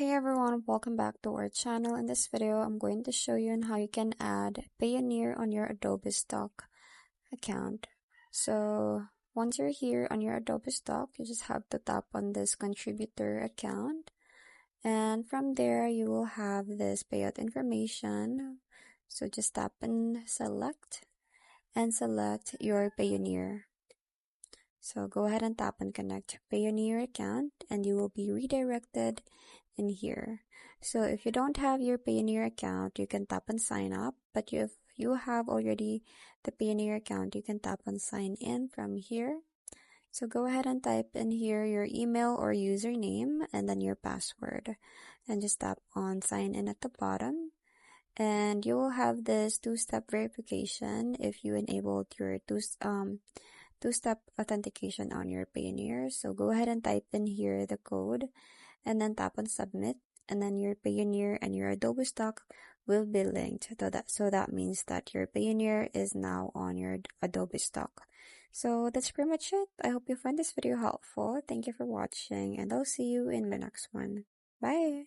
Hey everyone, welcome back to our channel. In this video, I'm going to show you on how you can add Payoneer on your Adobe Stock account. So once you're here on your Adobe Stock, you just have to tap on this contributor account. And from there, you will have this payout information. So just tap and select your Payoneer. So go ahead and tap and connect Payoneer account and you will be redirected in here. So if you don't have your Payoneer account, you can tap and sign up. But if you have already the Payoneer account, you can tap on sign in from here. So go ahead and type in here your email or username and then your password. And just tap on sign in at the bottom. And you will have this two-step verification if you enabled your two-step authentication on your Payoneer. So go ahead and type in here the code and then tap on submit, and then your Payoneer and your Adobe Stock will be linked. So that means that your Payoneer is now on your Adobe Stock. So that's pretty much it. I hope you find this video helpful. Thank you for watching and I'll see you in the next one. Bye!